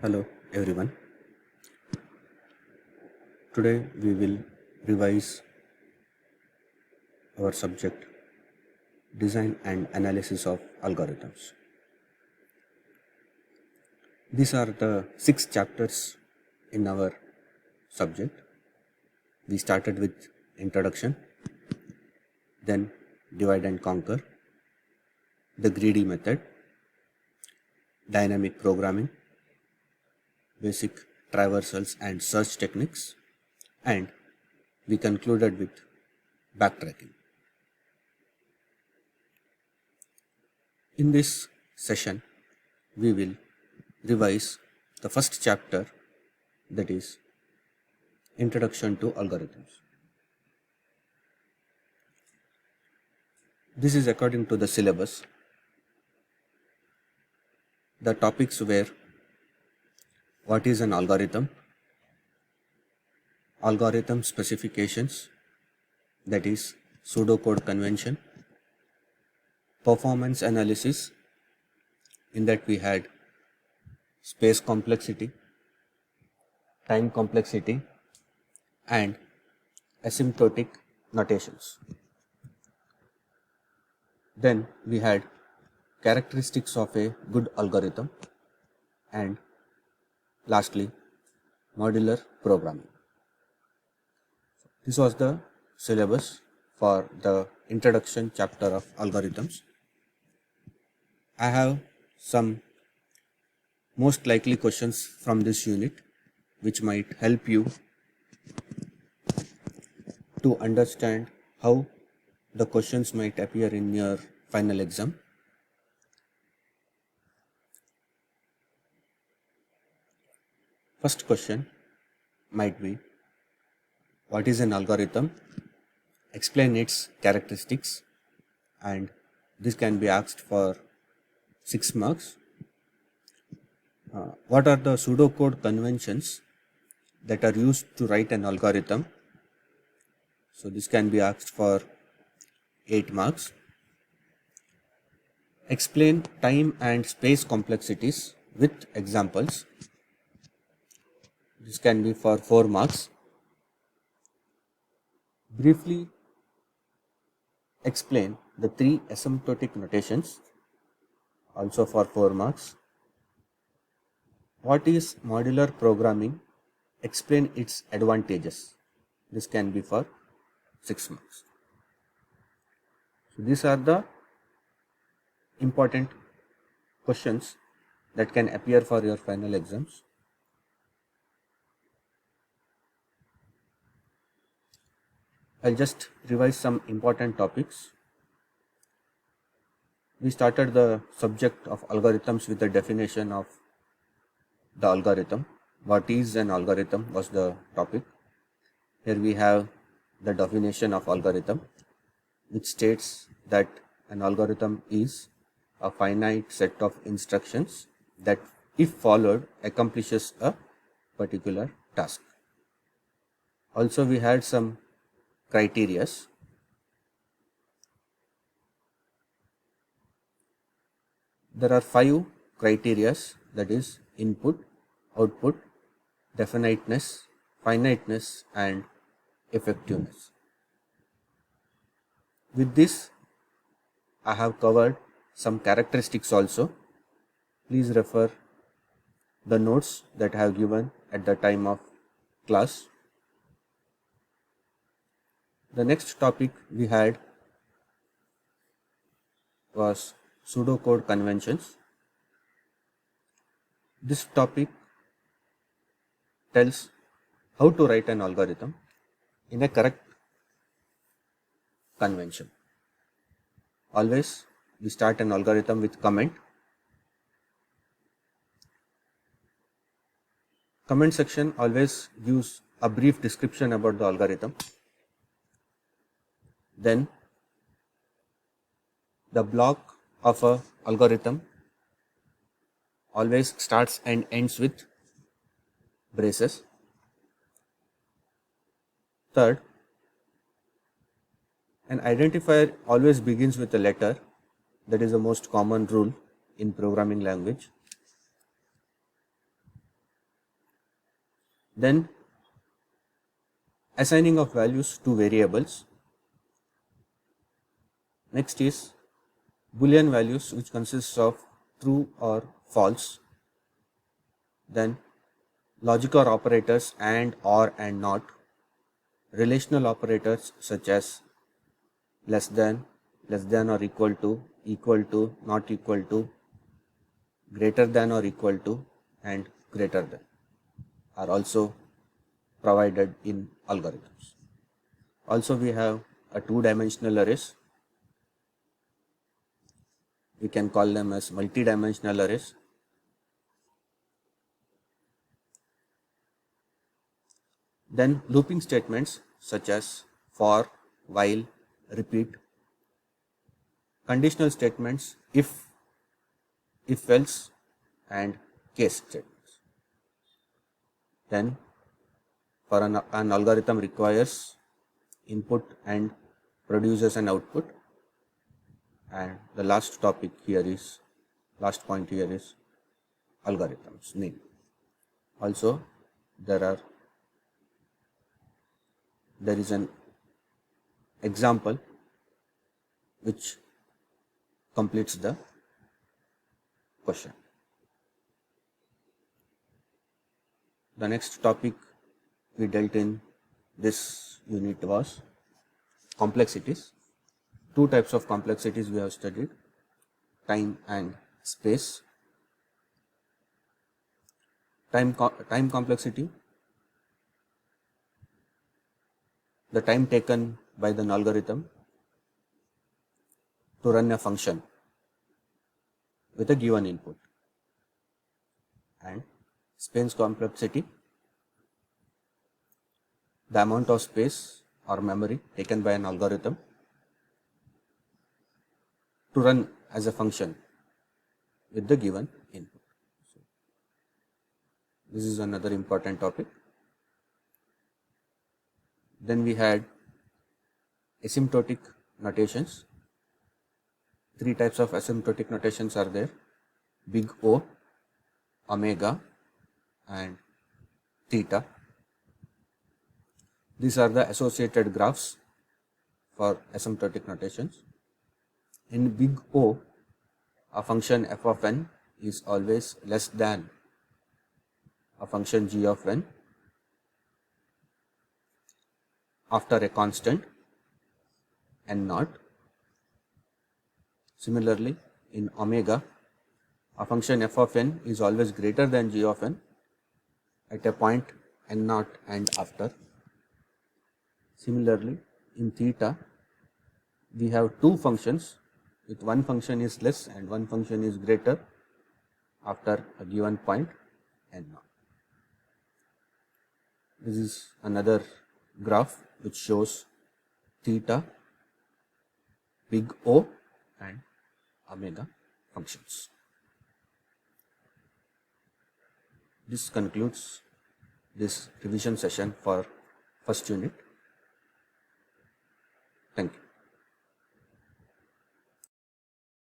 Hello everyone. Today we will revise our subject design and analysis of algorithms. These are the 6 chapters in our subject. We started with introduction, then divide and conquer, the greedy method, dynamic programming, basic traversals and search techniques, and we concluded with backtracking. In this session, we will revise the first chapter, that is Introduction to Algorithms. This is according to the syllabus. The topics were: what is an algorithm, algorithm specifications, that is pseudocode convention, performance analysis, in that we had space complexity, time complexity, and asymptotic notations. Then we had characteristics of a good algorithm, and lastly modular programming. This was the syllabus for the introduction chapter of algorithms. I have some most likely questions from this unit which might help you to understand how the questions might appear in your final exam. First question might be: what is an algorithm? Explain its characteristics, and this can be asked for 6 marks. What are the pseudocode conventions that are used to write an algorithm? So this can be asked for 8 marks. Explain time and space complexities with examples. This can be for 4 marks. Briefly explain the 3 asymptotic notations, also for 4 marks. What is modular programming? Explain its advantages. This can be for 6 marks. So these are the important questions that can appear for your final exams. I'll just revise some important topics. We started the subject of algorithms with the definition of the algorithm. What is an algorithm was the topic. Here we have the definition of algorithm, which states that an algorithm is a finite set of instructions that, if followed, accomplishes a particular task. Also, we had some criterias. There are 5 criterias, that is input, output, definiteness, finiteness, and effectiveness. With this, I have covered some characteristics also. Please refer the notes that I have given at the time of class. The next topic we had was pseudocode conventions. This topic tells how to write an algorithm in a correct convention. Always we start an algorithm with comment. Comment section always gives a brief description about the algorithm. Then the block of a algorithm always starts and ends with braces. Third, an identifier always begins with a letter. That is the most common rule in programming language. Then assigning of values to variables. Next is Boolean values, which consists of true or false. Then logical operators and, or, and not. Relational operators such as less than or equal to, not equal to, greater than or equal to, and greater than are also provided in algorithms. Also, we have a two-dimensional arrays. We can call them as multi-dimensional arrays. Then looping statements such as for, while, repeat. Conditional statements if else, and case statements. Then for an algorithm requires input and produces an output. And the last point here is algorithms name. Also there is an example which completes the question. The next topic we dealt in this unit was complexities. Two types of complexities we have studied: time and space. Time complexity, the time taken by the algorithm to run a function with a given input. And space complexity, the amount of space or memory taken by an algorithm to run as a function with the given input. So, this is another important topic. Then we had asymptotic notations. Three types of asymptotic notations are there: big O, omega, and theta. These are the associated graphs for asymptotic notations. In big O, a function f of n is always less than a function g of n after a constant n naught. Similarly, in omega, a function f of n is always greater than g of n at a point n naught and after. Similarly, in theta, we have two functions, with one function is less and one function is greater after a given point n naught. This is another graph which shows theta, big O, and omega functions. This concludes this revision session for first unit. Thank you.